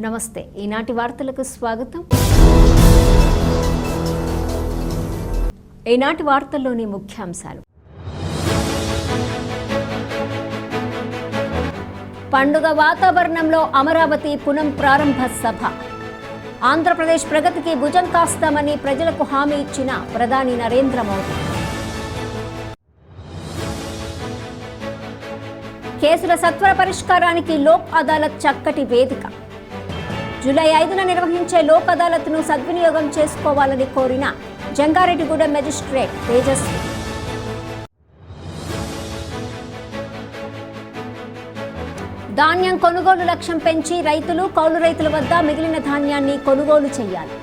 నమస్తే ఈనాటి వార్తలకు స్వాగతం. ఈనాటి వార్తల్లోని ముఖ్యాంశాలు. పండుగ వాతావరణంలో అమరావతి పునః ప్రారంభ సభ. ఆంధ్రప్రదేశ్ ప్రగతికి భుజం కాస్తామని ప్రజలకు హామీ ఇచ్చిన ప్రధాని నరేంద్ర మోదీ. కేసుల సత్వర పరిష్కారానికి లోక్ అదాలత్ చక్కటి వేదిక. జూలై 5న నిర్వహించే లోక్ అదాలత్ను సద్వినియోగం చేసుకోవాలని కోరిన జంగారెడ్డిగూడెం మెజిస్ట్రేట్ తేజస్వి. ధాన్యం కొనుగోలు లక్ష్యం పెంచి రైతులు, కౌలు రైతుల వద్ద మిగిలిన ధాన్యాన్ని కొనుగోలు చేయాలి.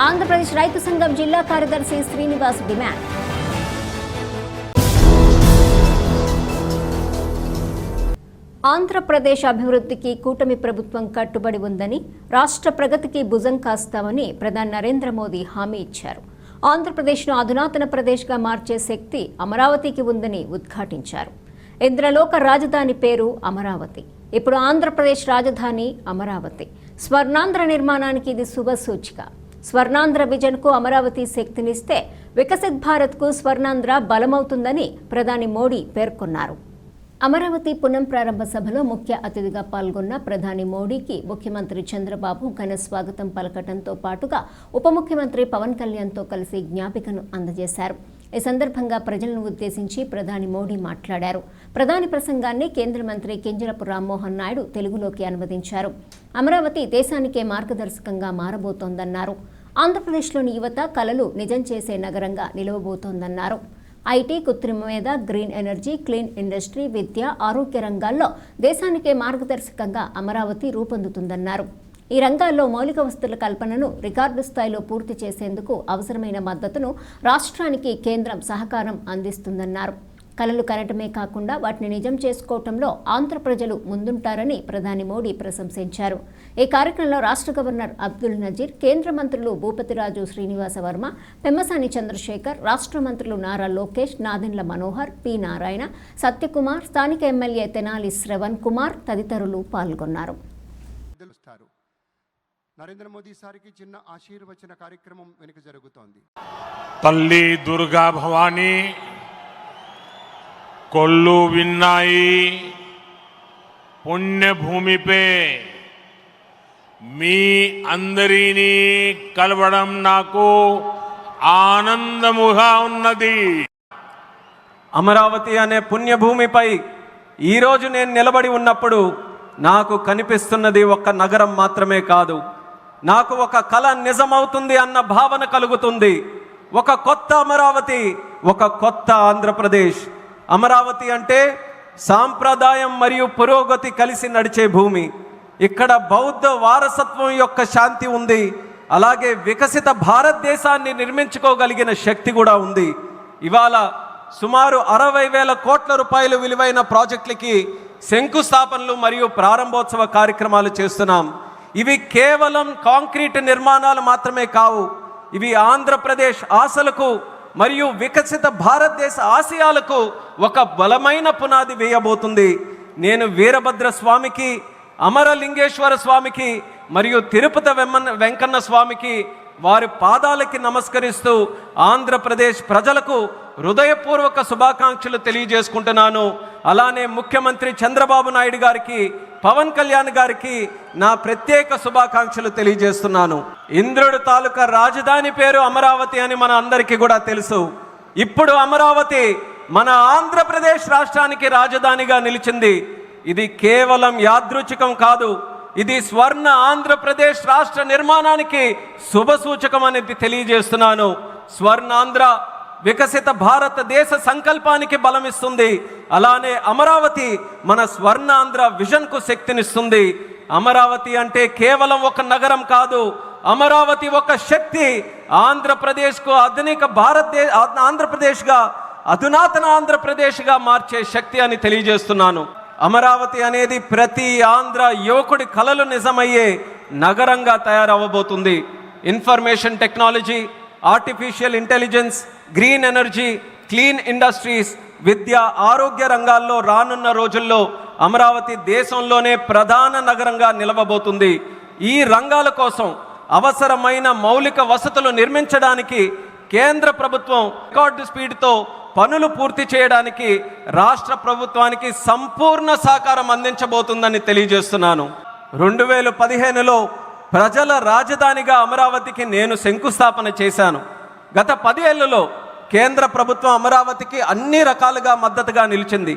ఆంధ్రప్రదేశ్ రైతు సంఘం జిల్లా కార్యదర్శి శ్రీనివాస్ డిమాండ్. ఆంధ్రప్రదేశ్ అభివృద్ధికి కూటమి ప్రభుత్వం కట్టుబడి ఉందని, రాష్ట్ర ప్రగతికి భుజం కాస్తామని ప్రధాని నరేంద్ర మోదీ హామీ ఇచ్చారు. ఆంధ్రప్రదేశ్ను అధునాతన ప్రదేశ్గా మార్చే శక్తి అమరావతికి ఉందని ఉద్ఘాటించారు. ఇంద్రలోక రాజధాని పేరు అమరావతి. ఇప్పుడు ఆంధ్రప్రదేశ్ రాజధాని అమరావతి. స్వర్ణాంధ్ర నిర్మాణానికి ఇది శుభ సూచిక. స్వర్ణాంధ్ర విజన్కు అమరావతి శక్తినిస్తే వికసిత్ భారత్కు స్వర్ణాంధ్ర బలమవుతుందని ప్రధాని మోడీ పేర్కొన్నారు. అమరావతి పునః ప్రారంభ సభలో ముఖ్య అతిథిగా పాల్గొన్న ప్రధాని మోడీకి ముఖ్యమంత్రి చంద్రబాబు ఘన స్వాగతం పలకటంతో పాటుగా ఉప ముఖ్యమంత్రి పవన్ కళ్యాణ్తో కలిసి జ్ఞాపికను అందజేశారు. ఈ సందర్భంగా ప్రజలను ఉద్దేశించి ప్రధాని మోడీ మాట్లాడారు. ప్రధాని ప్రసంగాన్ని కేంద్ర మంత్రి కింజరపు రామ్మోహన్ నాయుడు తెలుగులోకి అనువదించారు. అమరావతి దేశానికే మార్గదర్శకంగా మారబోతోందన్నారు. ఆంధ్రప్రదేశ్లోని యువత కలలు నిజం చేసే నగరంగా నిలవబోతోందన్నారు. ఐటీ, కృత్రిమ మేధ, గ్రీన్ ఎనర్జీ, క్లీన్ ఇండస్ట్రీ, విద్య, ఆరోగ్య రంగాల్లో దేశానికే మార్గదర్శకంగా అమరావతి రూపొందుతుందన్నారు. ఈ రంగాల్లో మౌలిక వసతుల కల్పనను రికార్డు స్థాయిలో పూర్తి చేసేందుకు అవసరమైన మద్దతును రాష్ట్రానికి కేంద్రం సహకారం అందిస్తుందన్నారు. కలలు కనటమే కాకుండా వాటిని నిజం చేసుకోవటంలో ఆంధ్ర ప్రజలు ముందుంటారని ప్రధాని మోడీ ప్రశంసించారు. ఈ కార్యక్రమంలో రాష్ట్ర గవర్నర్ అబ్దుల్ నజీర్, కేంద్ర మంత్రులు భూపతిరాజు శ్రీనివాస వర్మ, పెమ్మసాని చంద్రశేఖర్, రాష్ట్ర మంత్రులు నారా లోకేష్, నాదెండ్ల మనోహర్, పి నారాయణ, సత్యకుమార్, స్థానిక ఎమ్మెల్యే తెనాలి శ్రవణ్ కుమార్ తదితరులు పాల్గొన్నారు. నరేంద్ర మోదీ సారికి చిన్న ఆశీర్వచన కార్యక్రమం వెనుక జరుగుతోంది. తల్లి దుర్గా భవానీ, కొల్లు విన్నాయి పుణ్యభూమిపై మీ అందరినీ కలవడం నాకు ఆనందముగా ఉన్నది. అమరావతి అనే పుణ్యభూమిపై ఈరోజు నేను నిలబడి ఉన్నప్పుడు నాకు కనిపిస్తున్నది ఒక నగరం మాత్రమే కాదు, నాకు ఒక కళ నిజమవుతుంది అన్న భావన కలుగుతుంది. ఒక కొత్త అమరావతి, ఒక కొత్త ఆంధ్రప్రదేశ్. అమరావతి అంటే సాంప్రదాయం మరియు పురోగతి కలిసి నడిచే భూమి. ఇక్కడ బౌద్ధ వారసత్వం యొక్క శాంతి ఉంది. అలాగే వికసిత భారతదేశాన్ని నిర్మించుకోగలిగిన శక్తి కూడా ఉంది. ఇవాళ సుమారు 60,000 కోట్ల రూపాయలు విలువైన ప్రాజెక్టులకి శంకుస్థాపనలు మరియు ప్రారంభోత్సవ కార్యక్రమాలు చేస్తున్నాం. ఇవి కేవలం కాంక్రీట్ నిర్మాణాలు మాత్రమే కావు. ఇవి ఆంధ్రప్రదేశ్ ఆశలకు మరియు వికసిత భారతదేశ ఆశయాలకు ఒక బలమైన పునాది వేయబోతుంది. నేను వీరభద్ర స్వామికి, అమరలింగేశ్వర స్వామికి మరియు తిరుపతి వెంకన్న స్వామికి వారి పాదాలకి నమస్కరిస్తూ ఆంధ్రప్రదేశ్ ప్రజలకు హృదయపూర్వక శుభాకాంక్షలు తెలియజేసుకుంటున్నాను. అలానే ముఖ్యమంత్రి చంద్రబాబు నాయుడు గారికి, పవన్ కళ్యాణ్ గారికి నా ప్రత్యేక శుభాకాంక్షలు తెలియజేస్తున్నాను. ఇంద్రుడు తాలూకా రాజధాని పేరు అమరావతి అని మన అందరికీ కూడా తెలుసు. ఇప్పుడు అమరావతి మన ఆంధ్రప్రదేశ్ రాష్ట్రానికి రాజధానిగా నిలిచింది. ఇది కేవలం యాదృచ్ఛికం కాదు, ఇది స్వర్ణ ఆంధ్రప్రదేశ్ రాష్ట్ర నిర్మాణానికి శుభ సూచకం అనేది తెలియజేస్తున్నాను. స్వర్ణాంధ్ర వికసిత భారతదేశ సంకల్పానికి బలమిస్తుంది. అలానే అమరావతి మన స్వర్ణాంధ్ర విజన్కు శక్తినిస్తుంది. అమరావతి అంటే కేవలం ఒక నగరం కాదు, అమరావతి ఒక శక్తి. ఆంధ్రప్రదేశ్కు ఆంధ్రప్రదేశ్గా అధునాతన ఆంధ్రప్రదేశ్గా మార్చే శక్తి అని తెలియజేస్తున్నాను. అమరావతి అనేది ప్రతి ఆంధ్ర యువకుడి కలలు నిజమయ్యే నగరంగా తయారవబోతుంది. Information technology, artificial intelligence, green energy, clean industries, విద్య, ఆరోగ్య రంగాల్లో రానున్న రోజుల్లో అమరావతి దేశంలోనే ప్రధాన నగరంగా నిలవబోతుంది. ఈ రంగాల కోసం అవసరమైన మౌలిక వసతులు నిర్మించడానికి కేంద్ర ప్రభుత్వం రికార్డు స్పీడ్తో పనులు పూర్తి చేయడానికి రాష్ట్ర ప్రభుత్వానికి సంపూర్ణ సహకారం అందించబోతుందని తెలియజేస్తున్నాను. 2015లో ప్రజల రాజధానిగా అమరావతికి నేను శంకుస్థాపన చేశాను. గత 10 ఏళ్లలో కేంద్ర ప్రభుత్వం అమరావతికి అన్ని రకాలుగా మద్దతుగా నిలిచింది.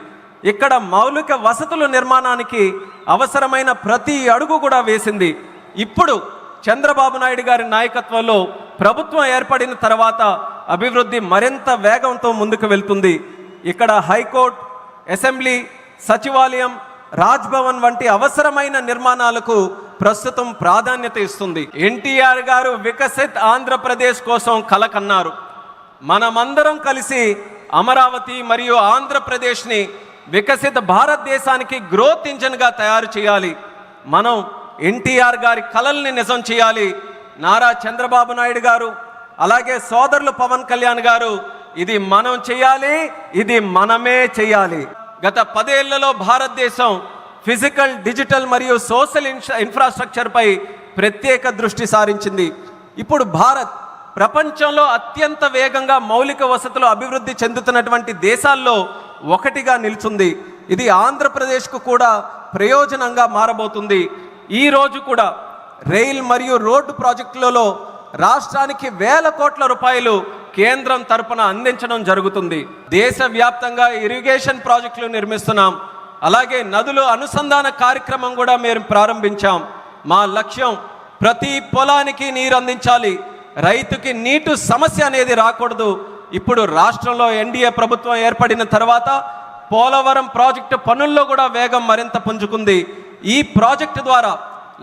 ఇక్కడ మౌలిక వసతుల నిర్మాణానికి అవసరమైన ప్రతి అడుగు కూడా వేసింది. ఇప్పుడు చంద్రబాబు నాయుడు గారి నాయకత్వంలో ప్రభుత్వం ఏర్పడిన తర్వాత అభివృద్ధి మరింత వేగంతో ముందుకు వెళ్తుంది. ఇక్కడ హైకోర్టు, అసెంబ్లీ, సచివాలయం, రాజ్భవన్ వంటి అవసరమైన నిర్మాణాలకు ప్రస్తుతం ప్రాధాన్యత ఇస్తుంది. ఎన్టీఆర్ గారు వికసిత్ ఆంధ్రప్రదేశ్ కోసం కల కన్నారు. మనమందరం కలిసి అమరావతి మరియు ఆంధ్రప్రదేశ్ని వికసిత భారతదేశానికి గ్రోత్ ఇంజన్గా తయారు చేయాలి. మనం ఎన్టీఆర్ గారి కలల్ని నిజం చేయాలి. నారా చంద్రబాబు నాయుడు గారు అలాగే సోదరులు పవన్ కళ్యాణ్ గారు ఇది మనం చేయాలి, ఇది మనమే చేయాలి. గత 10 ఏళ్లలో భారతదేశం ఫిజికల్, డిజిటల్ మరియు సోషల్ ఇన్ఫ్రాస్ట్రక్చర్పై ప్రత్యేక దృష్టి సారించింది. ఇప్పుడు భారత్ ప్రపంచంలో అత్యంత వేగంగా మౌలిక వసతులు అభివృద్ధి చెందుతున్నటువంటి దేశాల్లో ఒకటిగా నిలుచుంది. ఇది ఆంధ్రప్రదేశ్కు కూడా ప్రయోజనంగా మారబోతుంది. ఈ రోజు కూడా రైల్ మరియు రోడ్డు ప్రాజెక్టులలో రాష్ట్రానికి వేల కోట్ల రూపాయలు కేంద్రం తరపున అందించడం జరుగుతుంది. దేశవ్యాప్తంగా ఇరిగేషన్ ప్రాజెక్టులు నిర్మిస్తున్నాం. అలాగే నదుల అనుసంధాన కార్యక్రమం కూడా మేము ప్రారంభించాం. మా లక్ష్యం ప్రతి పొలానికి నీరు అందించాలి, రైతుకి నీటి సమస్య అనేది రాకూడదు. ఇప్పుడు రాష్ట్రంలో ఎన్డీఏ ప్రభుత్వం ఏర్పడిన తర్వాత పోలవరం ప్రాజెక్టు పనుల్లో కూడా వేగం మరింత పుంజుకుంది. ఈ ప్రాజెక్టు ద్వారా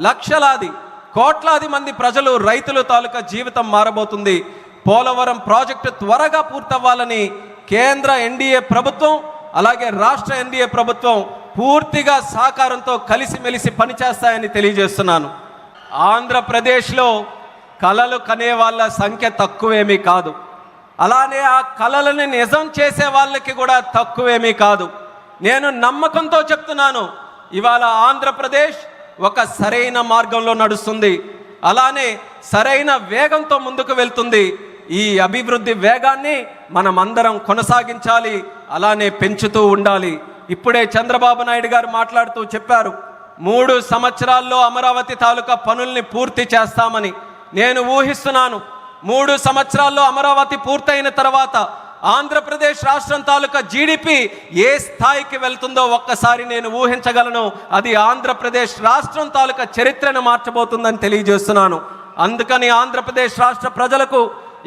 లక్షలాది, కోట్లాది మంది ప్రజలు, రైతుల తాలూకా జీవితం మారబోతుంది. పోలవరం ప్రాజెక్టు త్వరగా పూర్తవ్వాలని కేంద్ర ఎన్డీఏ ప్రభుత్వం అలాగే రాష్ట్ర ఎన్డీఏ ప్రభుత్వం పూర్తిగా సహకారంతో కలిసిమెలిసి పనిచేస్తాయని తెలియజేస్తున్నాను. ఆంధ్రప్రదేశ్లో కలలు కనే వాళ్ళ సంఖ్య తక్కువేమీ కాదు. అలానే ఆ కలలని నిజం చేసే వాళ్ళకి కూడా తక్కువేమీ కాదు. నేను నమ్మకంతో చెప్తున్నాను, ఇవాళ ఆంధ్రప్రదేశ్ ఒక సరైన మార్గంలో నడుస్తుంది. అలానే సరైన వేగంతో ముందుకు వెళ్తుంది. ఈ అభివృద్ధి వేగాన్ని మనమందరం కొనసాగించాలి, అలానే పెంచుతూ ఉండాలి. ఇప్పుడే చంద్రబాబు నాయుడు గారు మాట్లాడుతూ చెప్పారు, 3 సంవత్సరాల్లో అమరావతి తాలూకా పనుల్ని పూర్తి చేస్తామని. నేను ఊహిస్తున్నాను, 3 సంవత్సరాల్లో అమరావతి పూర్తయిన తర్వాత ఆంధ్రప్రదేశ్ రాష్ట్రం తాలూకా జీడిపి ఏ స్థాయికి వెళ్తుందో ఒక్కసారి నేను ఊహించగలను. అది ఆంధ్రప్రదేశ్ రాష్ట్రం తాలూకా చరిత్రను మార్చబోతుందని తెలియజేస్తున్నాను. అందుకని ఆంధ్రప్రదేశ్ రాష్ట్ర ప్రజలకు,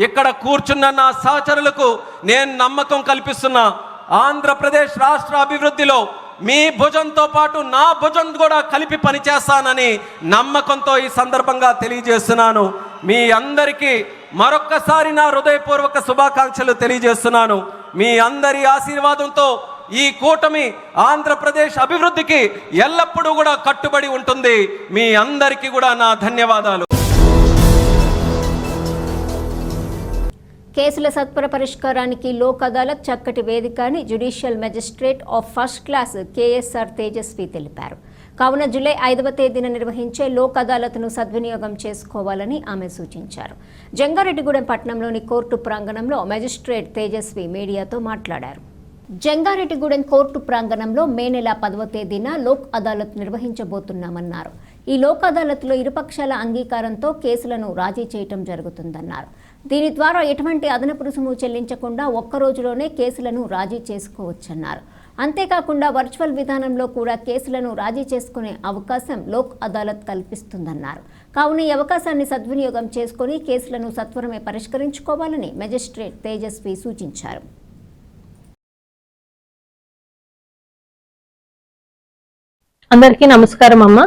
ఇక్కడ కూర్చున్న నా సహచరులకు నేను నమ్మకం కల్పిస్తున్నా. ఆంధ్రప్రదేశ్ రాష్ట్ర అభివృద్ధిలో మీ భుజంతో పాటు నా భుజం కూడా కలిపి పనిచేస్తానని నమ్మకంతో ఈ సందర్భంగా తెలియజేస్తున్నాను. మీ అందరికీ మరొక్కసారి నా హృదయపూర్వక శుభాకాంక్షలు తెలియజేస్తున్నాను. మీ అందరి ఆశీర్వాదంతో ఈ కూటమి ఆంధ్రప్రదేశ్ అభివృద్ధికి ఎల్లప్పుడూ కూడా కట్టుబడి ఉంటుంది. మీ అందరికీ కూడా నా ధన్యవాదాలు. కేసుల సత్వర పరిష్కారానికి లోక్ అదాలత్ చక్కటి వేదిక అని judicial magistrate of first class KSR Tejaswi తెలిపారు. కావున జూలై 5వ తేదీన నిర్వహించే లోక్ అదాలత్ను సద్వినియోగం చేసుకోవాలని ఆమె సూచించారు. జంగారెడ్డిగూడెం పట్టణంలోని కోర్టు ప్రాంగణంలో మెజిస్ట్రేట్ తేజస్వి మీడియాతో మాట్లాడారు. జంగారెడ్డిగూడెం కోర్టు ప్రాంగణంలో మే నెల 10వ తేదీన లోక్ అదాలత్ నిర్వహించబోతున్నామన్నారు. ఈ లోక్ అదాలత్లో ఇరుపక్షాల అంగీకారంతో కేసులను రాజీ చేయటం జరుగుతుందన్నారు. దీని ద్వారా ఎటువంటి అదనపు రుసుము చెల్లించకుండా ఒక్క రోజులోనే కేసులను రాజీ చేసుకోవచ్చన్నారు. అంతేకాకుండా వర్చువల్ విధానంలో కూడా కేసులను రాజీ చేసుకునే అవకాశం లోక్ అదాలత్ కల్పిస్తుందన్నారు. కావున ఈ అవకాశాన్ని సద్వినియోగం చేసుకుని కేసులను సత్వరమే పరిష్కరించుకోవాలని మెజిస్ట్రేట్ తేజస్వి సూచించారు. అందరికీ నమస్కారం అమ్మ.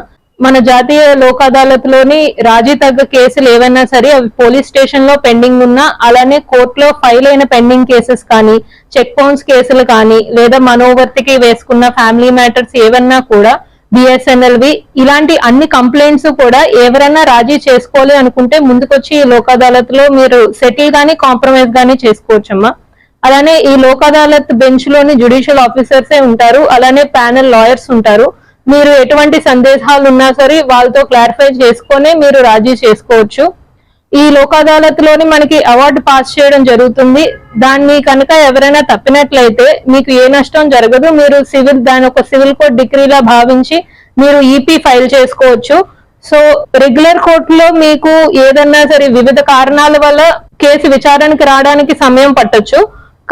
మన జాతీయ లోక్ అదాలత్ లోని రాజీ తగ్గ కేసులు ఏవైనా సరే అవి పోలీస్ స్టేషన్ లో పెండింగ్ ఉన్నా, అలానే కోర్టులో ఫైల్ అయిన పెండింగ్ కేసెస్ కానీ, చెక్ బౌన్స్ కేసులు కానీ, లేదా మనోవర్తికి వేసుకున్న ఫ్యామిలీ మ్యాటర్స్ ఏవన్నా కూడా, బిఎస్ఎన్ఎల్వి ఇలాంటి అన్ని కంప్లైంట్స్ కూడా ఎవరైనా రాజీ చేసుకోవాలి అనుకుంటే ముందుకొచ్చి ఈ లోక్ అదాలత్ లో మీరు సెటిల్ గానీ కాంప్రమైజ్ గానీ చేసుకోవచ్చమ్మా. అలానే ఈ లోక్ అదాలత్ బెంచ్ లోని జ్యుడిషియల్ ఆఫీసర్సే ఉంటారు, అలానే ప్యానెల్ లాయర్స్ ఉంటారు. మీరు ఎటువంటి సందేహాలు ఉన్నా సరే వాళ్ళతో క్లారిఫై చేసుకొని మీరు రాజీ చేసుకోవచ్చు. ఈ లోక్ అదాలత్ లోని మనకి అవార్డు పాస్ చేయడం జరుగుతుంది. దాన్ని కనుక ఎవరైనా తప్పినట్లయితే మీకు ఏ నష్టం జరగదు. మీరు దాని ఒక సివిల్ కోర్ట్ డిగ్రీలా భావించి మీరు ఈపీ ఫైల్ చేసుకోవచ్చు. సో రెగ్యులర్ కోర్టులో మీకు ఏదన్నా సరే వివిధ కారణాల వల్ల కేసు విచారణకి రావడానికి సమయం పట్టొచ్చు.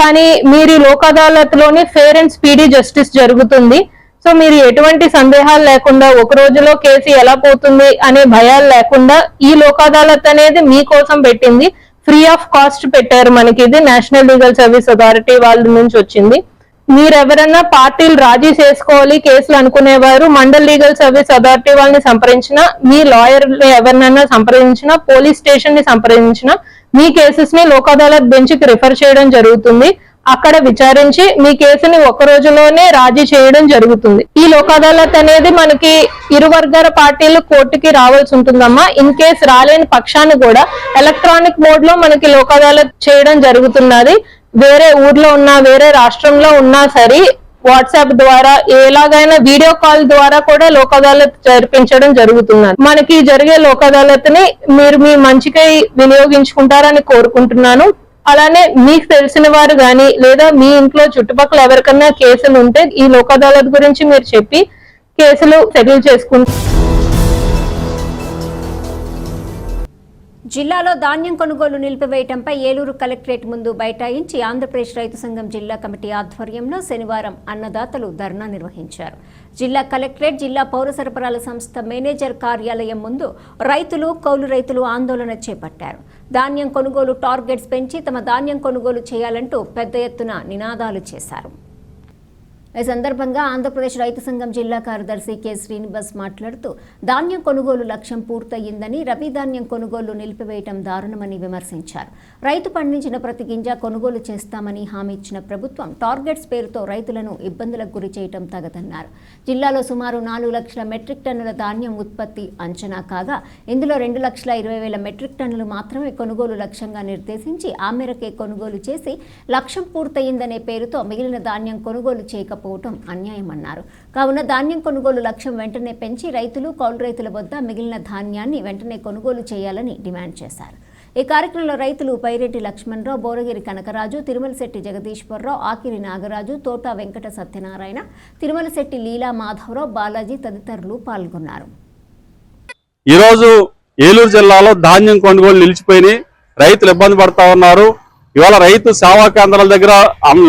కానీ మీరు లోక్ అదాలత్ లోని ఫెయిర్ అండ్ స్పీడీ జస్టిస్ జరుగుతుంది. సో మీరు ఎటువంటి సందేహాలు లేకుండా ఒక రోజులో కేసు ఎలా పోతుంది అనే భయాలు లేకుండా ఈ లోక్ అదాలత్ అనేది మీకోసం పెట్టింది. ఫ్రీ ఆఫ్ కాస్ట్ పెట్టారు మనకి. ఇది నేషనల్ లీగల్ సర్వీస్ అథారిటీ వాళ్ళ నుంచి వచ్చింది. మీరెవరన్నా పార్టీలు రాజీ చేసుకోవాలి కేసులు అనుకునేవారు మండల్ లీగల్ సర్వీస్ అథారిటీ వాళ్ళని సంప్రదించినా, మీ లాయర్ ఎవరినైనా సంప్రదించినా, పోలీస్ స్టేషన్ ని సంప్రదించినా మీ కేసెస్ ని లోక్ అదాలత్ బెంచ్ కి రిఫర్ చేయడం జరుగుతుంది. అక్కడ విచారించి మీ కేసుని ఒక రోజులోనే రాజీ చేయడం జరుగుతుంది. ఈ లోక్ అదాలత్ అనేది మనకి ఇరు వర్గాల పార్టీలు కోర్టుకి రావాల్సి ఉంటుందమ్మా. ఇన్ కేసు రాలేని పక్షాన్ని కూడా ఎలక్ట్రానిక్ మోడ్ లో మనకి లోక్ అదాలత్ చేయడం జరుగుతున్నది. వేరే ఊర్లో ఉన్నా వేరే రాష్ట్రంలో ఉన్నా సరే వాట్సాప్ ద్వారా ఎలాగైనా వీడియో కాల్ ద్వారా కూడా లోక్ అదాలత్ జరిపించడం జరుగుతున్నది. మనకి జరిగే లోక్ అదాలత్ ని మీరు మీ మంచికై వినియోగించుకుంటారని కోరుకుంటున్నాను. అలానే మీకు తెలిసిన వారు గాని లేదా మీ ఇంట్లో చుట్టుపక్కల ఎవరికన్నా కేసులు ఉంటే ఈ లోక్ అదాలత్ గురించి మీరు చెప్పి కేసులు సెటిల్ చేసుకుంటారు. జిల్లాలో ధాన్యం కొనుగోలు నిలిపివేయడంపై ఏలూరు కలెక్టరేట్ ముందు బైఠాయించి ఆంధ్రప్రదేశ్ రైతు సంఘం జిల్లా కమిటీ ఆధ్వర్యంలో శనివారం అన్నదాతలు ధర్నా నిర్వహించారు. జిల్లా కలెక్టరేట్, జిల్లా పౌర సరఫరాల సంస్థ మేనేజర్ కార్యాలయం ముందు రైతులు, కౌలు రైతులు ఆందోళన చేపట్టారు. ధాన్యం కొనుగోలు టార్గెట్స్ పెంచి తమ ధాన్యం కొనుగోలు చేయాలంటూ పెద్ద ఎత్తున నినాదాలు చేశారు. ఈ సందర్భంగా ఆంధ్రప్రదేశ్ రైతు సంఘం జిల్లా కార్యదర్శి కె శ్రీనివాస్ మాట్లాడుతూ ధాన్యం కొనుగోలు లక్ష్యం పూర్తయిందని, రబీ ధాన్యం కొనుగోలు నిలిపివేయడం దారుణమని విమర్శించారు. రైతు పండించిన ప్రతి గింజ కొనుగోలు చేస్తామని హామీ ఇచ్చిన ప్రభుత్వం టార్గెట్స్ పేరుతో రైతులను ఇబ్బందులకు గురి చేయడం తగదన్నారు. జిల్లాలో సుమారు 4 లక్షల మెట్రిక్ టన్నుల ధాన్యం ఉత్పత్తి అంచనా కాగా ఇందులో 2,20,000 మెట్రిక్ టన్నులు మాత్రమే కొనుగోలు లక్ష్యంగా నిర్దేశించి ఆ మేరకే కొనుగోలు చేసి లక్ష్యం పూర్తయిందనే పేరుతో మిగిలిన ధాన్యం కొనుగోలు చేయకపోవడం అన్యాయమన్నారు. కావున ధాన్యం కొనుగోలు లక్ష్యం వెంటనే పెంచి రైతులు, కౌలు రైతుల వద్ద మిగిలిన ధాన్యాన్ని వెంటనే కొనుగోలు చేయాలని డిమాండ్ చేశారు. ఈ కార్యక్రమంలో రైతులు పైరెడ్డి లక్ష్మణరావు, బోరగిరి కనకరాజు, తిరుమలశెట్టి జగదీశ్వరరావు, ఆకిరి నాగరాజు, తోట వెంకట సత్యనారాయణ, తిరుమలశెట్టి లీలా మాధవరావు, బాలాజీ తదితరులు పాల్గొన్నారు. ఈరోజు ఏలూరు జిల్లాలో ధాన్యం కొనుగోలు నిలిచిపోయి రైతులు ఇబ్బంది పడతా ఉన్నారు. ఇవాళ రైతు సేవా కేంద్రాల దగ్గర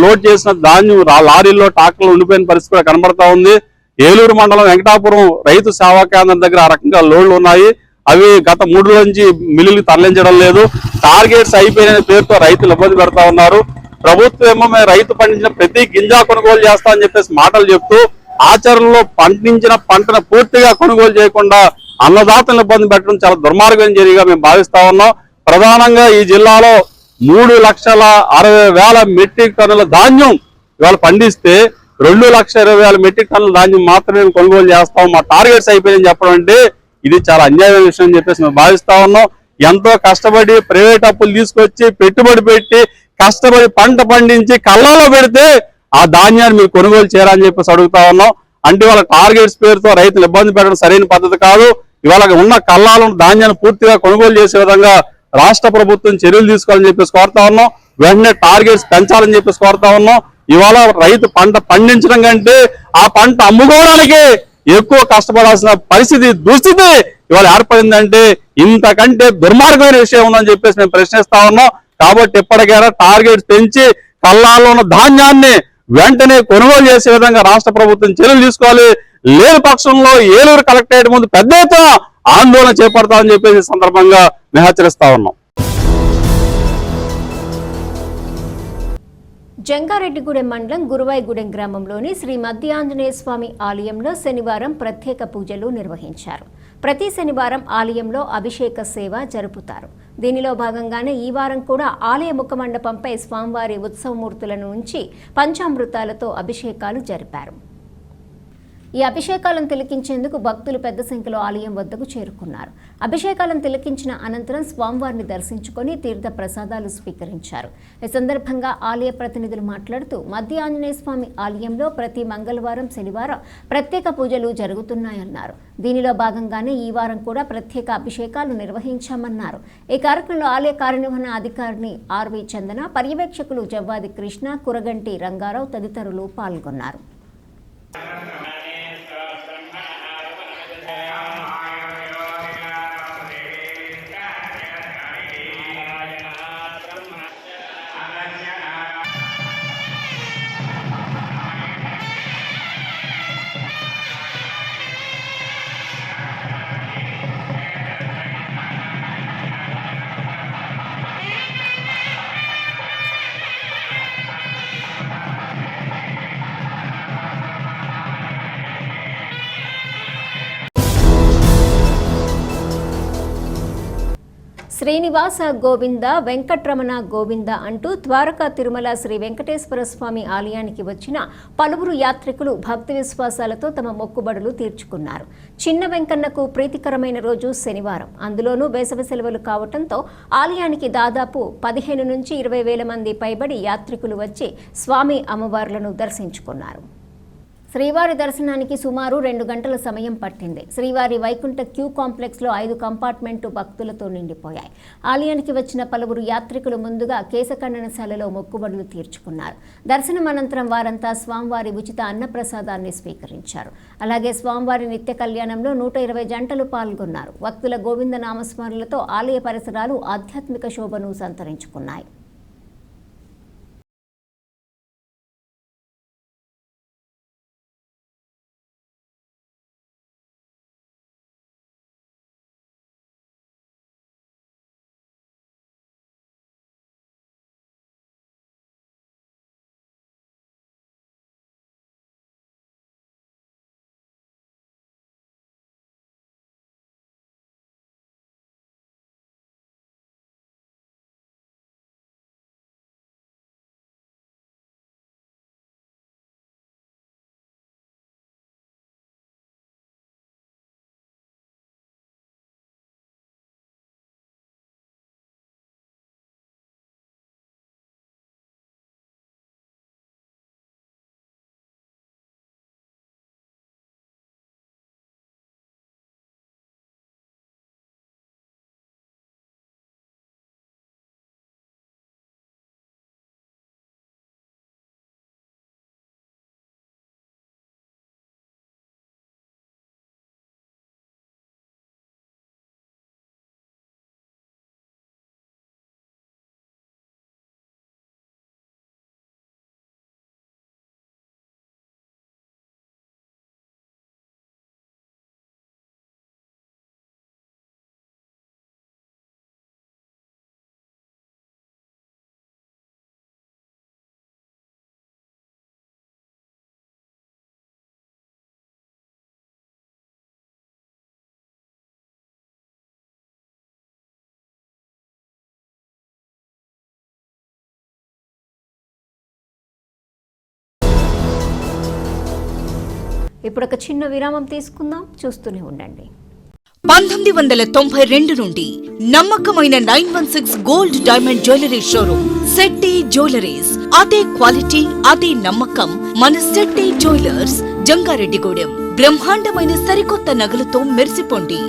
లోడ్ చేసిన ధాన్యం లారీల్లో, ట్రాక్టర్లు ఉండిపోయిన పరిస్థితి కూడా కనబడతా ఉంది. ఏలూరు మండలం వెంకటాపురం రైతు సేవా కేంద్రం దగ్గర ఆ రకంగా లోడ్లు ఉన్నాయి. అవి గత 3 రోజుల నుంచి మిల్లులు తరలించడం లేదు. టార్గెట్స్ అయిపోయిన పేరుతో రైతులు ఇబ్బంది పెడతా ఉన్నారు. ప్రభుత్వం ఏమో మేము రైతు పండించిన ప్రతి గింజ కొనుగోలు చేస్తామని చెప్పేసి మాటలు చెప్తూ ఆచరణలో పండించిన పంటను పూర్తిగా కొనుగోలు చేయకుండా అన్నదాతలను ఇబ్బంది పెట్టడం చాలా దుర్మార్గమైన చర్యగా మేము భావిస్తా ఉన్నాం. ప్రధానంగా ఈ జిల్లాలో 3,60,000 మెట్రిక్ టన్నుల ధాన్యం ఇవాళ పండిస్తే 2,20,000 మెట్రిక్ టన్నుల ధాన్యం మాత్రమే కొనుగోలు చేస్తాం, మా టార్గెట్స్ అయిపోయిందని చెప్పడం అంటే ఇది చాలా అన్యాయమైన విషయం అని చెప్పేసి మేము భావిస్తా ఉన్నాం. ఎంతో కష్టపడి ప్రైవేట్ అప్పులు తీసుకొచ్చి పెట్టుబడి పెట్టి కష్టపడి పంట పండించి కళ్ళలో పెడితే ఆ ధాన్యాన్ని మీరు కొనుగోలు చేయాలని చెప్పేసి అడుగుతా ఉన్నాం. అంటే వాళ్ళ టార్గెట్స్ పేరుతో రైతులు ఇబ్బంది పెట్టడం సరైన పద్ధతి కాదు. ఇవాళ ఉన్న కళ్ళాలను ధాన్యాన్ని పూర్తిగా కొనుగోలు చేసే విధంగా రాష్ట్ర ప్రభుత్వం చర్యలు తీసుకోవాలని చెప్పేసి కోరుతా ఉన్నాం. వెంటనే టార్గెట్స్ పెంచాలని చెప్పేసి కోరుతా ఉన్నాం. ఇవాళ రైతు పంట పండించడం కంటే ఆ పంట అమ్ముకోవడానికి ఎక్కువ కష్టపడాల్సిన దుస్థితి ఇవాళ ఏర్పడిందంటే ఇంతకంటే దుర్మార్గమైన విషయం ఉందని చెప్పేసి మేము ప్రశ్నిస్తా ఉన్నాం. కాబట్టి ఎప్పటికైనా టార్గెట్స్ పెంచి కళ్ళాల్లో ఉన్న ధాన్యాన్ని వెంటనే కొనుగోలు చేసే విధంగా రాష్ట్ర ప్రభుత్వం చర్యలు తీసుకోవాలి. లేని పక్షంలో ఏలూరు కలెక్టరేట్ ముందు పెద్ద ఎత్తున ఆందోళన చేపడతామని చెప్పేసి సందర్భంగా మేము హెచ్చరిస్తా ఉన్నాం. జంగారెడ్డిగూడెం మండలం గురువాయిగూడెం గ్రామంలోని శ్రీ మధ్య ఆంజనేయ స్వామి ఆలయంలో శనివారం ప్రత్యేక పూజలు నిర్వహించారు. ప్రతి శనివారం ఆలయంలో అభిషేక సేవ జరుపుతారు. దీనిలో భాగంగానే ఈ వారం కూడా ఆలయ ముఖమండపంపై స్వామివారి ఉత్సవమూర్తులను ఉంచి పంచామృతాలతో అభిషేకాలు జరిపారు. ఈ అభిషేకాలను తిలకించేందుకు భక్తులు పెద్ద సంఖ్యలో ఆలయం వద్దకు చేరుకున్నారు. అభిషేకాలను తిలకించిన అనంతరం స్వామివారిని దర్శించుకొని తీర్థ ప్రసాదాలు స్వీకరించారు. ఈ సందర్భంగా ఆలయ ప్రతినిధులు మాట్లాడుతూ మధ్య ఆంజనేయ స్వామి ఆలయంలో ప్రతి మంగళవారం, శనివారం ప్రత్యేక పూజలు జరుగుతున్నాయన్నారు. దీనిలో భాగంగానే ఈ వారం కూడా ప్రత్యేక అభిషేకాలు నిర్వహించామన్నారు. ఈ కార్యక్రమంలో ఆలయ కార్యనిర్వహణ అధికారిని ఆర్వి చందన, పర్యవేక్షకులు జవ్వాది కృష్ణ, కురగంటి రంగారావు తదితరులు పాల్గొన్నారు. శ్రీనివాస గోవింద, వెంకట్రమణ గోవింద అంటూ ద్వారకా తిరుమల శ్రీ వెంకటేశ్వర స్వామి ఆలయానికి వచ్చిన పలువురు యాత్రికులు భక్తి విశ్వాసాలతో తమ మొక్కుబడులు తీర్చుకున్నారు. చిన్న వెంకన్నకు ప్రీతికరమైన రోజు శనివారం, అందులోనూ వేసవి సెలవులు కావడంతో ఆలయానికి దాదాపు 15 నుంచి 20 వేల మంది పైబడి యాత్రికులు వచ్చి స్వామి అమ్మవార్లను దర్శించుకున్నారు. శ్రీవారి దర్శనానికి సుమారు 2 గంటల సమయం పట్టింది. శ్రీవారి వైకుంఠ క్యూ కాంప్లెక్స్లో 5 కంపార్ట్మెంటు భక్తులతో నిండిపోయాయి. ఆలయానికి వచ్చిన పలువురు యాత్రికులు ముందుగా కేశఖండనశాలలో మొక్కుబడులు తీర్చుకున్నారు. దర్శనం అనంతరం వారంతా స్వామివారి ఉచిత అన్నప్రసాదాన్ని స్వీకరించారు. అలాగే స్వామివారి నిత్య కళ్యాణంలో 120 జంటలు పాల్గొన్నారు. భక్తుల గోవింద నామస్మరణలతో ఆలయ పరిసరాలు ఆధ్యాత్మిక శోభను సంతరించుకున్నాయి. ఇప్పుడు ఒక చిన్న విరామం తీసుకుందాం, చూస్తూనే ఉండండి. 1992 నుండి నమ్మకమైన 916 gold diamond jewellery showroom Shetty jewelleries. అదే క్వాలిటీ, అదే నమ్మకం మన శెట్టి జ్యువెలర్స్, జంగారెడ్డిగూడెం. బ్రహ్మాండమైన సరికొత్త నగలతో మెరిసిపోండి.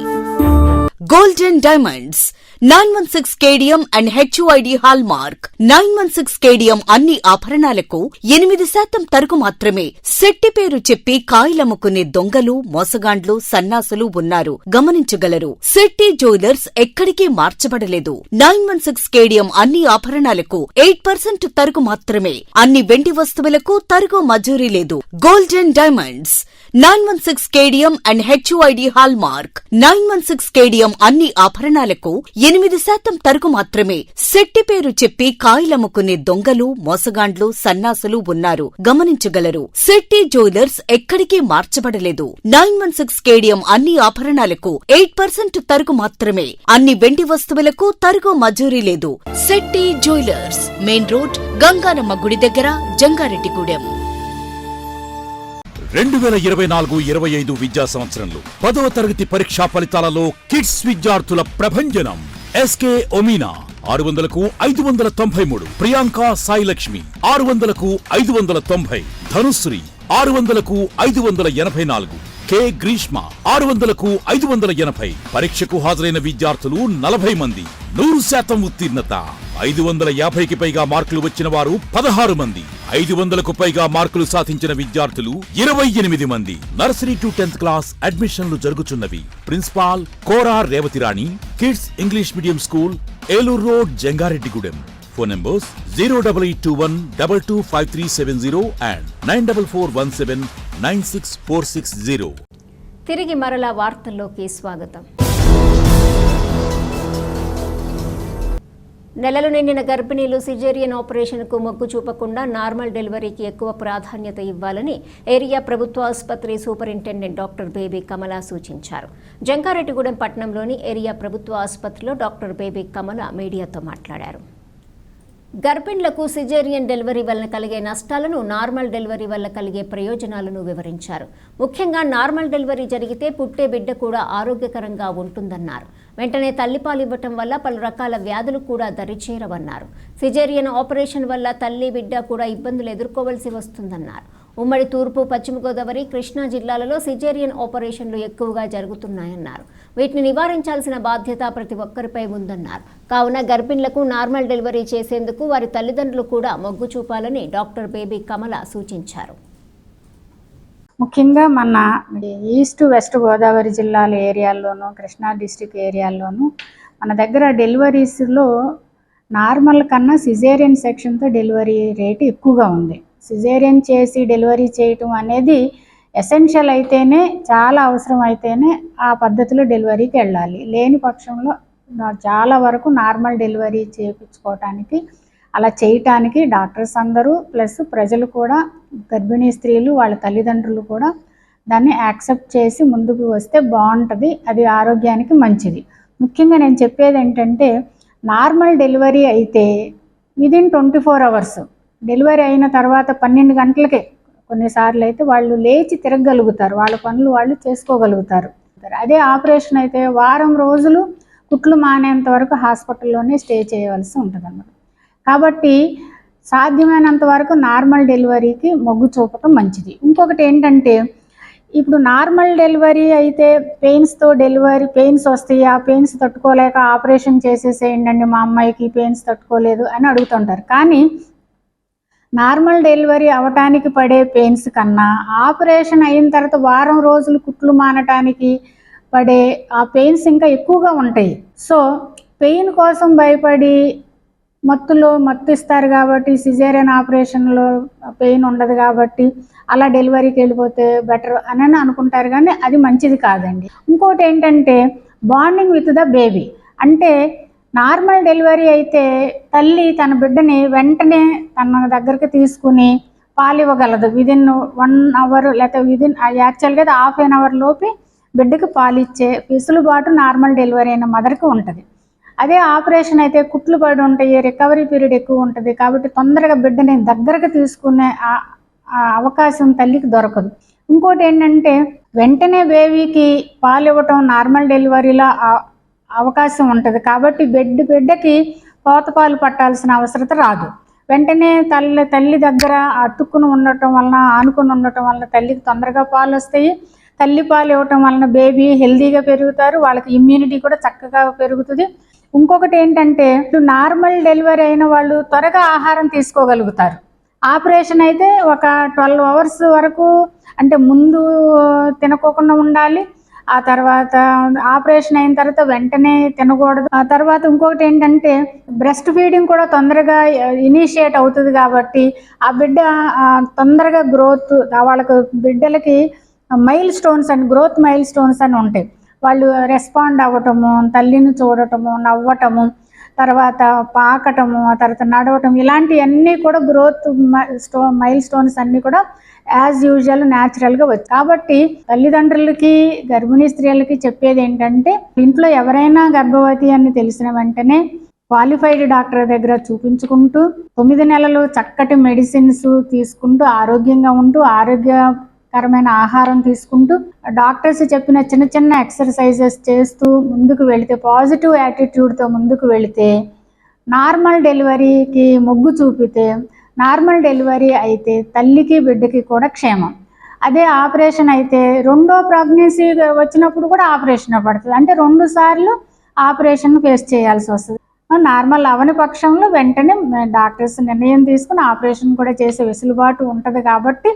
Golden diamonds 916 KDM and HUID hallmark. 916 KDM అన్ని ఆభరణాలకు 8% తరుగు మాత్రమే. శెట్టి పేరు చెప్పి కాయలమ్ముకునే దొంగలు, మోసగాండ్లు, సన్నాసులు ఉన్నారు, గమనించగలరు. శెట్టి జ్యువెలర్స్ ఎక్కడికి మార్చబడలేదు. 916 కేడియం అన్ని ఆభరణాలకు 8% తరుగు మాత్రమే. అన్ని వెండి వస్తువులకు తరుగు మజూరీ లేదు. Golden diamonds 916 KDM and HUID hallmark. 916 KDM అన్ని ఆభరణాలకు 8% తరుగు మాత్రమే. శెట్టి పేరు చెప్పి కాయలమ్ముకునే దొంగలు, మోసగాండ్లు, సన్నాసులు ఉన్నారు, గమనించగలరు. శెట్టి జ్యువెలర్స్ ఎక్కడికి మార్చబడలేదు. 916 కేడియం అన్ని ఆభరణాలకు 8% తరుగు మాత్రమే. అన్ని వెండి వస్తువులకు తరుగు మజూరీ లేదు. Shetty jewellers, main road, Ganganamma గుడి దగ్గర, జంగారెడ్డిగూడెం. 2024-25 విద్యా సంవత్సరంలో 10వ తరగతి పరీక్షా ఫలితాలలో కిడ్స్ విద్యార్థుల ప్రభంజనం. SK ఒమీనా 600కు 593, Priyanka Sai Lakshmi 600కు 590, Dhanushree 600కు 584, K Greeshma 600కు 580. పరీక్షకు హాజరైన విద్యార్థులు 40 మంది. 100% ఉత్తీర్ణత. 550కి పైగా మార్కులు వచ్చిన వారు 16 మంది. 500కు పైగా మార్కులు సాధించిన విద్యార్థులు 28 మంది. నర్సరీ టు 10th క్లాస్ అడ్మిషన్లు జరుగుతున్నవి. Principal Kora Revathirani, kids English medium school, Eluru road, Jangareddygudem. Phone numbers 08821225370 and 94417964660. తిరిగి మరలా వార్తల్లోకి స్వాగతం. నెలలు నిండిన గర్భిణీలు సిజేరియన్ ఆపరేషన్కు మొగ్గు చూపకుండా నార్మల్ డెలివరీకి ఎక్కువ ప్రాధాన్యత ఇవ్వాలని ఏరియా ప్రభుత్వ ఆసుపత్రి సూపరింటెండెంట్ డాక్టర్ బేబీ కమల సూచించారు. జంగారెడ్డిగూడెం పట్టణంలోని ఏరియా ప్రభుత్వ ఆసుపత్రిలో డాక్టర్ బేబీ కమల మీడియాతో మాట్లాడారు. గర్భిణులకు సిజేరియన్ డెలివరీ వలన కలిగే నష్టాలను, నార్మల్ డెలివరీ వల్ల కలిగే ప్రయోజనాలను వివరించారు. ముఖ్యంగా నార్మల్ డెలివరీ జరిగితే పుట్టే బిడ్డ కూడా ఆరోగ్యకరంగా ఉంటుందన్నారు. వెంటనే తల్లిపాలు ఇవ్వటం వల్ల పలు రకాల వ్యాధులు కూడా దరిచేరవన్నారు. సిజేరియన్ ఆపరేషన్ వల్ల తల్లి, బిడ్డ కూడా ఇబ్బందులు ఎదుర్కోవాల్సి వస్తుందన్నారు. ఉమ్మడి తూర్పు, పశ్చిమ గోదావరి, కృష్ణా జిల్లాలలో సిజేరియన్ ఆపరేషన్లు ఎక్కువగా జరుగుతున్నాయన్నారు. వీటిని నివారించాల్సిన బాధ్యత ప్రతి ఒక్కరిపై ఉందన్నారు. కావున గర్భిణులకు నార్మల్ డెలివరీ చేసేందుకు వారి తల్లిదండ్రులు కూడా మొగ్గు చూపాలని డాక్టర్ బేబీ కమల సూచించారు. ముఖ్యంగా మన ఈస్ట్ వెస్ట్ గోదావరి జిల్లాల ఏరియాల్లోనూ, కృష్ణా డిస్టిక్ ఏరియాల్లోనూ మన దగ్గర డెలివరీస్లో నార్మల్ కన్నా సిజేరియన్ సెక్షన్తో డెలివరీ రేటు ఎక్కువగా ఉంది. సిజేరియన్ చేసి డెలివరీ చేయటం అనేది ఎసెన్షియల్ అయితేనే, చాలా అవసరం అయితేనే ఆ పద్ధతిలో డెలివరీకి వెళ్ళాలి. లేని పక్షంలో చాలా వరకు నార్మల్ డెలివరీ చేయించుకోవటానికి, అలా చేయటానికి డాక్టర్స్ అందరూ ప్లస్ ప్రజలు కూడా, గర్భిణీ స్త్రీలు వాళ్ళ తల్లిదండ్రులు కూడా దాన్ని యాక్సెప్ట్ చేసి ముందుకు వస్తే బాగుంటుంది. అది ఆరోగ్యానికి మంచిది. ముఖ్యంగా నేను చెప్పేది ఏంటంటే, నార్మల్ డెలివరీ అయితే విదిన్ 24 hours, డెలివరీ అయిన తర్వాత 12 గంటలకే కొన్నిసార్లు అయితే వాళ్ళు లేచి తిరగగలుగుతారు, వాళ్ళ పనులు వాళ్ళు చేసుకోగలుగుతారు. అదే ఆపరేషన్ అయితే వారం రోజులు కుట్లు మానేంత వరకు హాస్పిటల్లోనే స్టే చేయవలసి ఉంటుంది అన్నమాట. కాబట్టి సాధ్యమైనంత వరకు నార్మల్ డెలివరీకి మొగ్గు చూపటం మంచిది. ఇంకొకటి ఏంటంటే, ఇప్పుడు నార్మల్ డెలివరీ అయితే పెయిన్స్తో డెలివరీ, పెయిన్స్ వస్తాయి, ఆ పెయిన్స్ తట్టుకోలేక ఆపరేషన్ చేసేసేయండి, మా అమ్మాయికి పెయిన్స్ తట్టుకోలేదు అని అడుగుతుంటారు. కానీ నార్మల్ డెలివరీ అవటానికి పడే పెయిన్స్ కన్నా ఆపరేషన్ అయిన తర్వాత వారం రోజులు కుట్లు మానటానికి పడే ఆ పెయిన్స్ ఇంకా ఎక్కువగా ఉంటాయి. సో పెయిన్ కోసం భయపడి మత్తు ఇస్తారు కాబట్టి, సిజేరియన్ ఆపరేషన్లో పెయిన్ ఉండదు కాబట్టి అలా డెలివరీకి వెళ్ళిపోతే బెటర్ అని అనుకుంటారు, కానీ అది మంచిది కాదండి. ఇంకోటి ఏంటంటే, బాండింగ్ విత్ ద బేబీ. అంటే నార్మల్ డెలివరీ అయితే తల్లి తన బిడ్డని వెంటనే తన దగ్గరికి తీసుకుని పాలు ఇవ్వగలదు. విదిన్ 1 hour లేకపోతే యాక్చువల్గా 1/2 hour లోపు బిడ్డకి పాలు ఇచ్చే వెసులుబాటు నార్మల్ డెలివరీ అయిన మదర్కి ఉంటుంది. అదే ఆపరేషన్ అయితే కుట్లు పడి ఉంటాయి, రికవరీ పీరియడ్ ఎక్కువ ఉంటుంది. కాబట్టి తొందరగా బిడ్డని దగ్గరకు తీసుకునే అవకాశం తల్లికి దొరకదు. ఇంకోటి ఏంటంటే, వెంటనే బేబీకి పాలు ఇవ్వటం నార్మల్ డెలివరీలో అవకాశం ఉంటుంది. కాబట్టి బిడ్డకి పోత పాలు పట్టాల్సిన అవసరం రాదు. వెంటనే తల్లి దగ్గర అతుక్కుని ఉండటం వలన, ఆనుకుని ఉండటం వలన తల్లికి తొందరగా పాలు వస్తాయి. తల్లి పాలు ఇవ్వటం వలన బేబీ హెల్తీగా పెరుగుతారు, వాళ్ళకి ఇమ్యూనిటీ కూడా చక్కగా పెరుగుతుంది. ఇంకొకటి ఏంటంటే, నార్మల్ డెలివరీ అయిన వాళ్ళు త్వరగా ఆహారం తీసుకోగలుగుతారు. ఆపరేషన్ అయితే ఒక 12 hours వరకు, అంటే ముందు తినకోకుండా ఉండాలి, ఆ తర్వాత ఆపరేషన్ అయిన తర్వాత వెంటనే తినకూడదు. ఆ తర్వాత ఇంకొకటి ఏంటంటే, బ్రెస్ట్ ఫీడింగ్ కూడా తొందరగా ఇనిషియేట్ అవుతుంది. కాబట్టి ఆ బిడ్డ తొందరగా గ్రోత్, వాళ్ళకు బిడ్డలకి గ్రోత్ మైల్ స్టోన్స్ అని ఉంటాయి. వాళ్ళు రెస్పాండ్ అవ్వటము, తల్లిని చూడటము, నవ్వటము, తర్వాత పాకటము, ఆ తర్వాత నడవటం, ఇలాంటివన్నీ కూడా గ్రోత్ మైల్ స్టోన్స్ అన్నీ కూడా యాజ్ యూజువల్ న్యాచురల్గా వచ్చి. కాబట్టి తల్లిదండ్రులకి, గర్భిణీ స్త్రీలకి చెప్పేది ఏంటంటే, ఇంట్లో ఎవరైనా గర్భవతి అని తెలిసిన వెంటనే క్వాలిఫైడ్ డాక్టర్ దగ్గర చూపించుకుంటూ 9 నెలలు చక్కటి మెడిసిన్స్ తీసుకుంటూ ఆరోగ్యంగా ఉంటూ, ఆరోగ్య కరమైన ఆహారం తీసుకుంటూ డాక్టర్స్ చెప్పిన చిన్న చిన్న ఎక్సర్సైజెస్ చేస్తూ ముందుకు వెళితే, పాజిటివ్ యాటిట్యూడ్తో ముందుకు వెళితే, నార్మల్ డెలివరీకి మొగ్గు చూపితే, నార్మల్ డెలివరీ అయితే తల్లికి బిడ్డకి కూడా క్షేమం. అదే ఆపరేషన్ అయితే రెండో ప్రెగ్నెన్సీ వచ్చినప్పుడు కూడా ఆపరేషన్ పడుతుంది. అంటే 2 సార్లు ఆపరేషన్ ఫేస్ చేయాల్సి వస్తుంది. నార్మల్ అవని పక్షంలో వెంటనే డాక్టర్స్ నిర్ణయం తీసుకుని ఆపరేషన్ కూడా చేసే వెసులుబాటు ఉంటుంది. కాబట్టి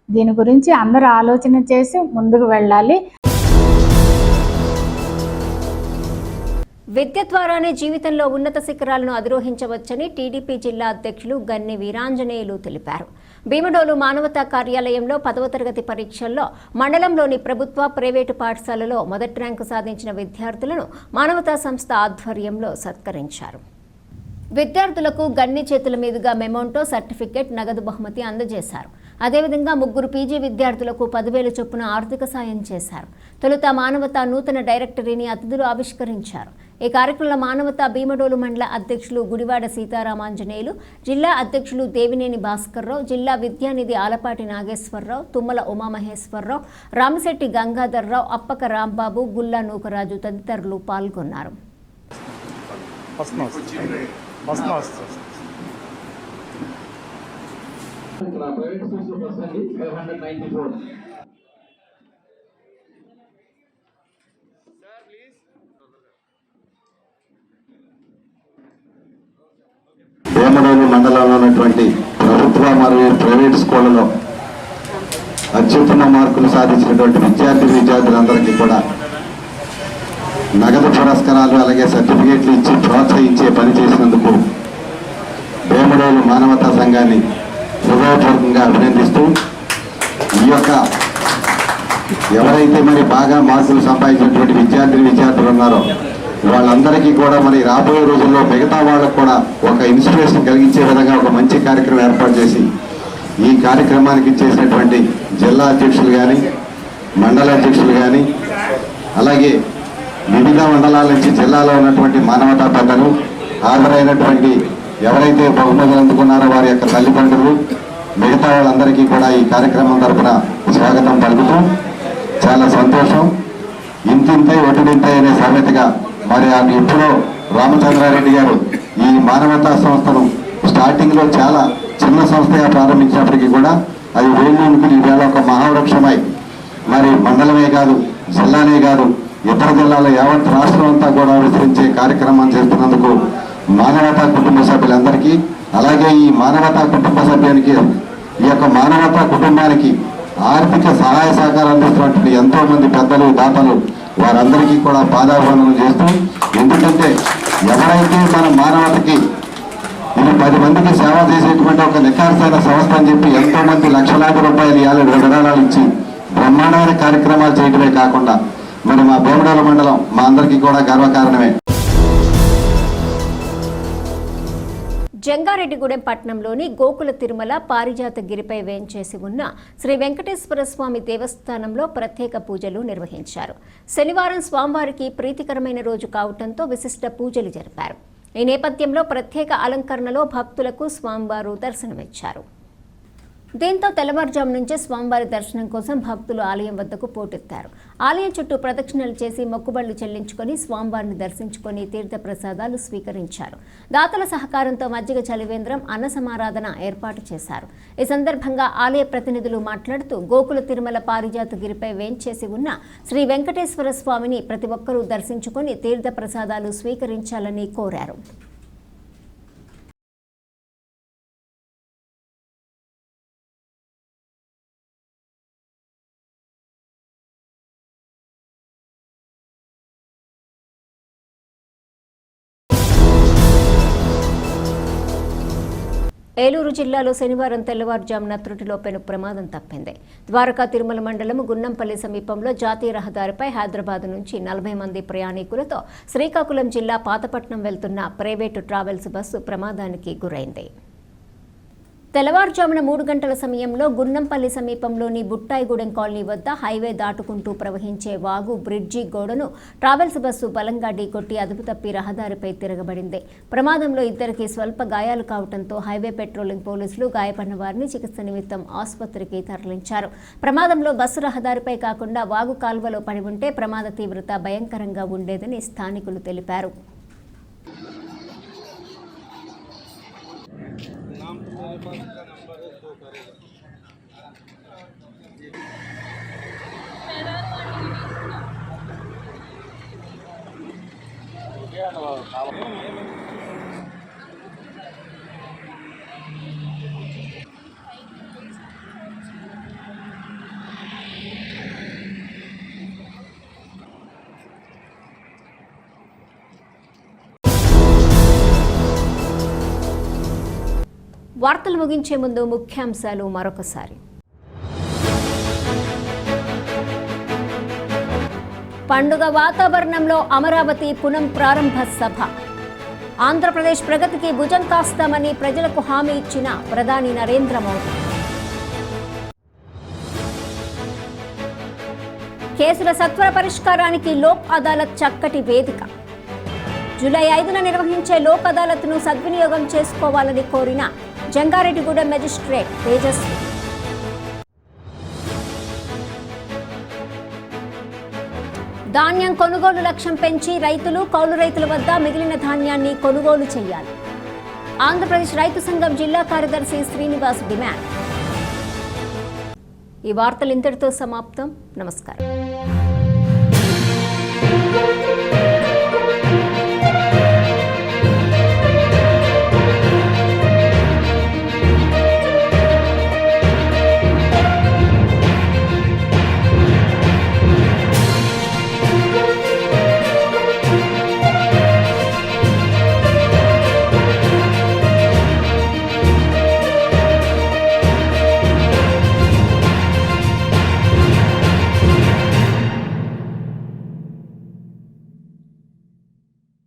దీని గురించి అందరూ ఆలోచన చేసి ముందుకు వెళ్ళాలి. విద్య ద్వారానే జీవితంలో ఉన్నత శిఖరాలను అధిరోహించవచ్చని టీడీపీ జిల్లా అధ్యక్షులు గన్నె వీరాంజనేయులు తెలిపారు. భీమడోలు మానవతా కార్యాలయంలో 10వ తరగతి పరీక్షల్లో మండలంలోని ప్రభుత్వ, ప్రైవేటు పాఠశాలలో మొదటి ర్యాంకు సాధించిన విద్యార్థులను మానవతా సంస్థ ఆధ్వర్యంలో సత్కరించారు. విద్యార్థులకు గన్ని చేతుల మీదుగా మెమోంటో, సర్టిఫికెట్, నగదు బహుమతి అందజేశారు. అదేవిధంగా 3 పీజీ విద్యార్థులకు 10,000 చొప్పున ఆర్థిక సాయం చేశారు. తొలుత మానవతా నూతన డైరెక్టరీని అతిథులు ఆవిష్కరించారు. ఈ కార్యక్రమంలో మానవతా భీమడోలు మండల అధ్యక్షులు గుడివాడ సీతారామాంజనేయులు, జిల్లా అధ్యక్షులు దేవినేని భాస్కర్రావు, జిల్లా విద్యానిధి ఆలపాటి నాగేశ్వరరావు, తుమ్మల ఉమామహేశ్వరరావు, రామశెట్టి గంగాధర్రావు, అప్పక రాంబాబు, గుల్లా నూకరాజు తదితరులు పాల్గొన్నారు. భీమడోలు మండలంలో ఉన్నటువంటి ప్రభుత్వ మరియు ప్రైవేట్ స్కూళ్లలో అత్యుత్తమ మార్కులు సాధించినటువంటి విద్యార్థులందరికీ కూడా నగదు పురస్కారాలు, అలాగే సర్టిఫికేట్లు ఇచ్చి ప్రోత్సహించే పని చేసినందుకు భీమడోలు మానవతా సంఘాన్ని హృదయపూర్వకంగా అభినందిస్తూ, ఈ యొక్క ఎవరైతే మరి బాగా మార్కులు సంపాదించినటువంటి విద్యార్థులు ఉన్నారో వాళ్ళందరికీ కూడా మరి రాబోయే రోజుల్లో మిగతా వాళ్ళకు కూడా ఒక ఇన్స్పిరేషన్ కలిగించే విధంగా ఒక మంచి కార్యక్రమం ఏర్పాటు చేసి, ఈ కార్యక్రమానికి చేసినటువంటి జిల్లా అధ్యక్షులు కానీ, మండల అధ్యక్షులు కానీ, అలాగే వివిధ మండలాల నుంచి జిల్లాలో ఉన్నటువంటి మానవతా పెద్దలు, హాజరైనటువంటి ఎవరైతే బహుమతులు అందుకున్నారో వారి యొక్క తల్లిదండ్రులు, మిగతా వాళ్ళందరికీ కూడా ఈ కార్యక్రమం తరఫున స్వాగతం పలుకుతూ చాలా సంతోషం. ఇంతింతే ఒటిడింతే అనే సామెతగా మరి ఎప్పుడో రామచంద్రారెడ్డి గారు ఈ మానవతా సంస్థను స్టార్టింగ్లో చాలా చిన్న సంస్థగా ప్రారంభించినప్పటికీ కూడా అది వేణుకుని ఈవేళ ఒక మహావృక్షమై మరి మండలమే కాదు, జిల్లానే కాదు, ఇతర జిల్లాలో యావత్ రాష్ట్రం అంతా కూడా విస్తరించే కార్యక్రమం చేస్తున్నందుకు మానవతా కుటుంబ సభ్యులందరికీ, అలాగే ఈ మానవతా కుటుంబ సభ్యునికి, ఈ యొక్క మానవతా కుటుంబానికి ఆర్థిక సహాయ సహకారం అందిస్తున్నటువంటి ఎంతో మంది పెద్దలు, దాతలు, వారందరికీ కూడా పాదాభివందనం చేస్తూ, ఎందుకంటే ఎవరైతే మన మానవతకి ఇది 10 మందికి సేవ చేసేటువంటి ఒక నిఖార్సైన సంస్థ అని చెప్పి ఎంతో మంది లక్షలాది రూపాయలు విరాళాలు ఇచ్చి బ్రహ్మాండమైన కార్యక్రమాలు చేయడమే కాకుండా మరి మా భీమడోలు మండలం మా అందరికీ కూడా గర్వకారణమే. జంగారెడ్డిగూడెం పట్టణంలోని గోకుల తిరుమల పారిజాత గిరిపై వేంచేసి ఉన్న శ్రీ వెంకటేశ్వర స్వామి దేవస్థానంలో ప్రత్యేక పూజలు నిర్వహించారు. శనివారం స్వామివారికి ప్రీతికరమైన రోజు కావడంతో విశిష్ట పూజలు జరిపారు. ఈ నేపథ్యంలో ప్రత్యేక అలంకరణలో భక్తులకు స్వామివారు దర్శనమిచ్చారు. దీంతో తెల్లవారుజాము నుంచే స్వామివారి దర్శనం కోసం భక్తులు ఆలయం వద్దకు పోటెత్తారు. ఆలయం చుట్టూ ప్రదక్షిణలు చేసి మొక్కుబళ్లు చెల్లించుకొని స్వామివారిని దర్శించుకొని తీర్థ ప్రసాదాలు స్వీకరించారు. దాతల సహకారంతో మజ్జిగ చలివేంద్రం, అన్న సమారాధన ఏర్పాటు చేశారు. ఈ సందర్భంగా ఆలయ ప్రతినిధులు మాట్లాడుతూ గోకుల తిరుమల పారిజాత గిరిపై వేంచేసి ఉన్న శ్రీ వెంకటేశ్వర స్వామిని ప్రతి ఒక్కరూ దర్శించుకొని తీర్థ ప్రసాదాలు స్వీకరించాలని కోరారు. ఏలూరు జిల్లాలో శనివారం తెల్లవారుజామున త్రుటిలో పెను ప్రమాదం తప్పింది. ద్వారకా తిరుమల మండలం గున్నంపల్లి సమీపంలో జాతీయ రహదారిపై హైదరాబాద్ నుంచి 40 మంది ప్రయాణికులతో శ్రీకాకుళం జిల్లా పాతపట్నం వెళ్తున్న ప్రైవేటు ట్రావెల్స్ బస్సు ప్రమాదానికి గురైంది. తెల్లవారుజామున 3 గంటల సమయంలో గున్నంపల్లి సమీపంలోని బుట్టాయిగూడెం కాలనీ వద్ద హైవే దాటుకుంటూ ప్రవహించే వాగు బ్రిడ్జి గోడను ట్రావెల్స్ బస్సు బలంగా ఢీకొట్టి అదుపు తప్పి రహదారిపై తిరగబడింది. ప్రమాదంలో ఇద్దరికి స్వల్ప గాయాలు కావడంతో హైవే పెట్రోలింగ్ పోలీసులు గాయపడిన వారిని చికిత్స నిమిత్తం ఆసుపత్రికి తరలించారు. ప్రమాదంలో బస్సు రహదారిపై కాకుండా వాగు కాల్వలో పడి ఉంటే ప్రమాద తీవ్రత భయంకరంగా ఉండేదని స్థానికులు తెలిపారు. వార్తలు ముగించే ముందు ముఖ్యాంశాలు మరొకసారి. పండుగ వాతావరణంలో అమరావతి పునః ప్రారంభ సభ. ఆంధ్రప్రదేశ్ ప్రగతికి భుజం కాస్తామని ప్రజలకు హామీ ఇచ్చిన ప్రధాని నరేంద్ర మోదీ. కేసుల సత్వర పరిష్కారానికి లోక్ అదాలత్ చక్కటి వేదిక. జూలై 5న నిర్వహించే లోక్ అదాలత్ను సద్వినియోగం చేసుకోవాలని కోరిన జంగారెడ్డిగూడెం మెజిస్ట్రేట్ తేజస్వి. ధాన్యం కొనుగోలు లక్ష్యం పెంచి రైతులు, కౌలు రైతుల వద్ద మిగిలిన ధాన్యాన్ని కొనుగోలు చేయాలి. ఆంధ్రప్రదేశ్ రైతు సంఘం జిల్లా కార్యదర్శి శ్రీనివాస్ డిమాండ్. ఈ వార్తలు ఇంతటితో సమాప్తం. నమస్కారం.